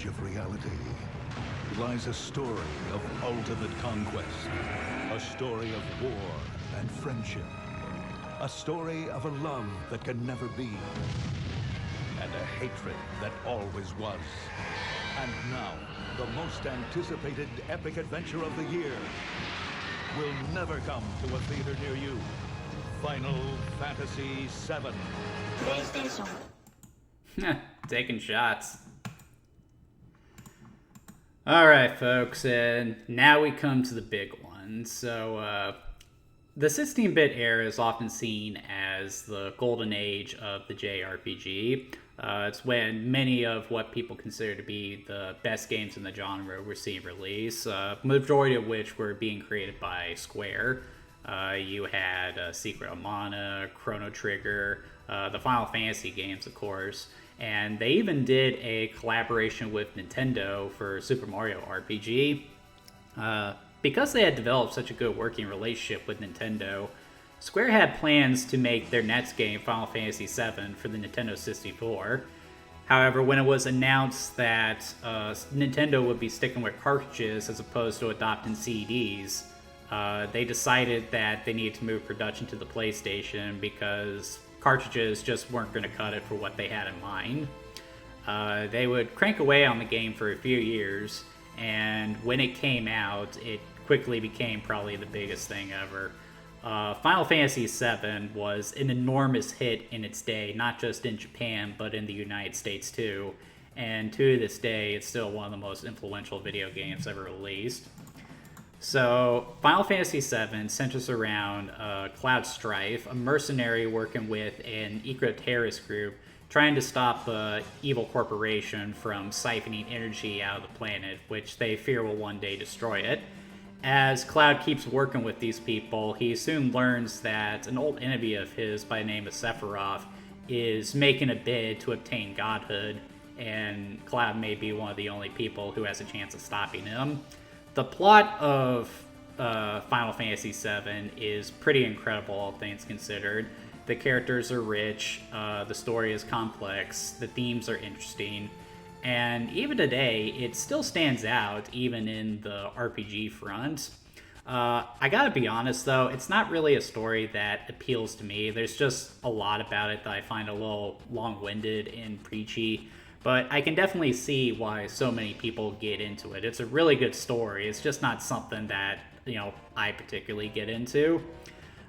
edge of reality lies a story of ultimate conquest, a story of war and friendship, a story of a love that can never be, and a hatred that always was. And now, the most anticipated epic adventure of the year will never come to a theater near you. Final Fantasy VII. PlayStation. Taking shots. Alright, folks, and now we come to the big one. So, the 16-bit era is often seen as the golden age of the JRPG. It's when many of what people consider to be the best games in the genre were seeing release, majority of which were being created by Square. You had Secret of Mana, Chrono Trigger, the Final Fantasy games, of course, and they even did a collaboration with Nintendo for Super Mario RPG. Because they had developed such a good working relationship with Nintendo, Square had plans to make their next game, Final Fantasy VII, for the Nintendo 64. However, when it was announced that Nintendo would be sticking with cartridges as opposed to adopting CDs, they decided that they needed to move production to the PlayStation because cartridges just weren't going to cut it for what they had in mind. They would crank away on the game for a few years, and when it came out, it quickly became probably the biggest thing ever. Final Fantasy VII was an enormous hit in its day, not just in Japan, but in the United States too. And to this day, it's still one of the most influential video games ever released. So, Final Fantasy VII centers around Cloud Strife, a mercenary working with an eco-terrorist group trying to stop an evil corporation from siphoning energy out of the planet, which they fear will one day destroy it. As Cloud keeps working with these people, he soon learns that an old enemy of his by the name of Sephiroth is making a bid to obtain godhood, and Cloud may be one of the only people who has a chance of stopping him. The plot of Final Fantasy VII is pretty incredible, all things considered. The characters are rich, the story is complex, the themes are interesting, and even today, it still stands out, even in the RPG front. I gotta be honest, though, it's not really a story that appeals to me. There's just a lot about it that I find a little long-winded and preachy, but I can definitely see why so many people get into it. It's a really good story. It's just not something that, I particularly get into.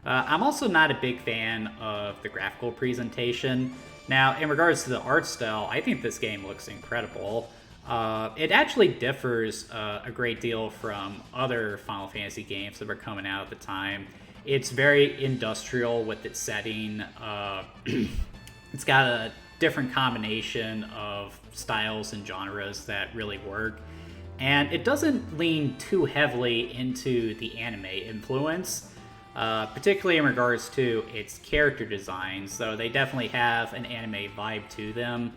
I'm also not a big fan of the graphical presentation. Now, in regards to the art style, I think this game looks incredible. It actually differs a great deal from other Final Fantasy games that were coming out at the time. It's very industrial with its setting. It's got a different combination of styles and genres that really work. And it doesn't lean too heavily into the anime influence. Particularly in regards to its character designs, though they definitely have an anime vibe to them.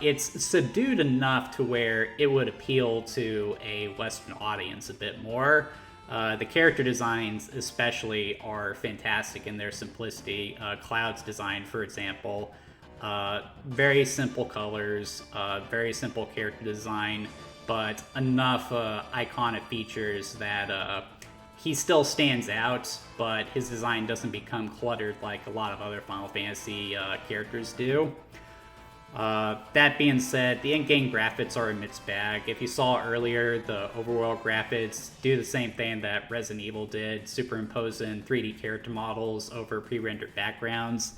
It's subdued enough to where it would appeal to a Western audience a bit more. The character designs especially are fantastic in their simplicity. Cloud's design, for example, very simple colors, very simple character design, but enough iconic features that he still stands out, but his design doesn't become cluttered like a lot of other Final Fantasy characters do. That being said, the in-game graphics are a mixed bag. If you saw earlier, the overworld graphics do the same thing that Resident Evil did, superimposing 3D character models over pre-rendered backgrounds.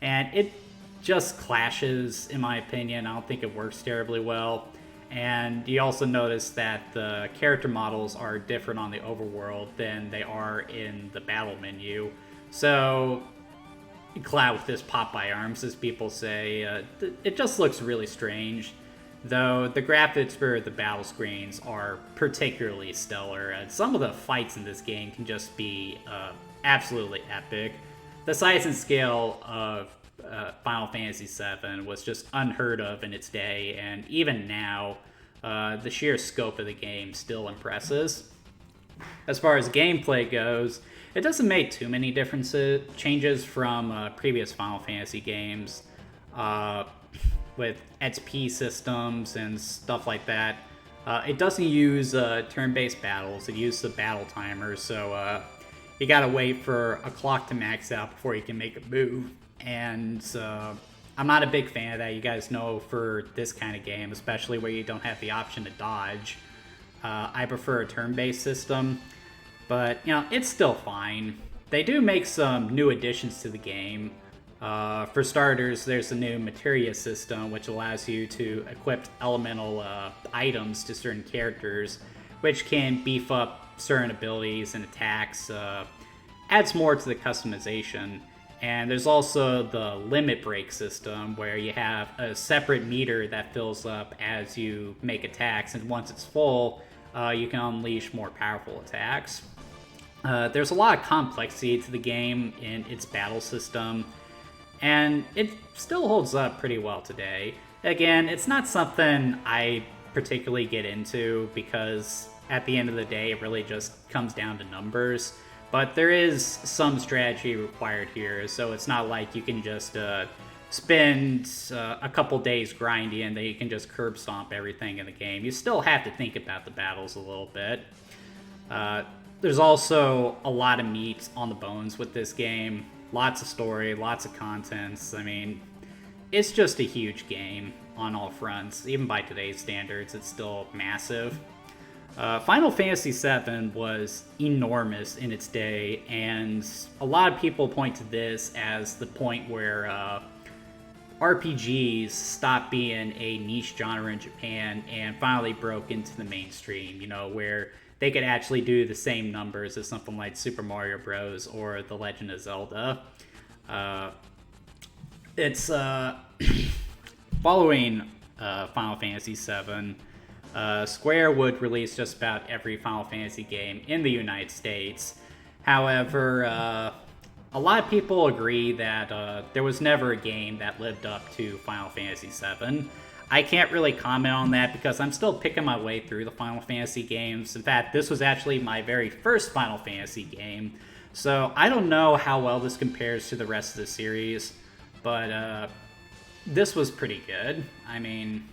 And it just clashes, in my opinion. I don't think it works terribly well. And you also notice that the character models are different on the overworld than they are in the battle menu. So, Cloud with his Popeye arms, as people say, it just looks really strange. Though the graphics for the battle screens are particularly stellar, and some of the fights in this game can just be absolutely epic. The size and scale of Final Fantasy VII was just unheard of in its day, and even now, the sheer scope of the game still impresses. As far as gameplay goes, it doesn't make too many changes from previous Final Fantasy games. with XP systems and stuff like that. It doesn't use turn-based battles. It uses a battle timer, so you gotta wait for a clock to max out before you can make a move. And I'm not a big fan of that. You guys know, for this kind of game, especially where you don't have the option to dodge, I prefer a turn-based system. But, you know, it's still fine. They do make some new additions to the game. For starters, there's a new materia system, which allows you to equip elemental items to certain characters, which can beef up certain abilities and attacks, adds more to the customization. And there's also the limit break system, where you have a separate meter that fills up as you make attacks, and once it's full, you can unleash more powerful attacks. There's a lot of complexity to the game in its battle system, and it still holds up pretty well today. Again, it's not something I particularly get into, because at the end of the day, it really just comes down to numbers. But there is some strategy required here, so it's not like you can just spend a couple days grinding and then you can just curb stomp everything in the game. You still have to think about the battles a little bit. There's also a lot of meat on the bones with this game. Lots of story, lots of contents. I mean, it's just a huge game on all fronts. Even by today's standards, it's still massive. Final Fantasy VII was enormous in its day, and a lot of people point to this as the point where RPGs stopped being a niche genre in Japan and finally broke into the mainstream, you know, where they could actually do the same numbers as something like Super Mario Bros. Or The Legend of Zelda. It's following Final Fantasy VII, Square would release just about every Final Fantasy game in the United States. However, a lot of people agree that there was never a game that lived up to Final Fantasy VII. I can't really comment on that because I'm still picking my way through the Final Fantasy games. In fact, this was actually my very first Final Fantasy game, so I don't know how well this compares to the rest of the series, but this was pretty good. I mean,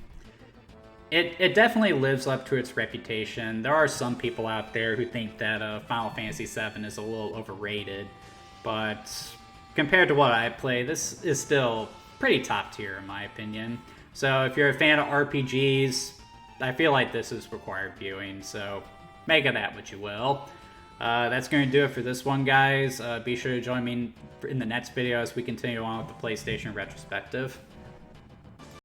it definitely lives up to its reputation. There are some people out there who think that Final Fantasy VII is a little overrated, but compared to what I play, this is still pretty top tier in my opinion. So if you're a fan of RPGs, I feel like this is required viewing, so make of that what you will. That's going to do it for this one, guys. Be sure to join me in the next video as we continue on with the PlayStation Retrospective.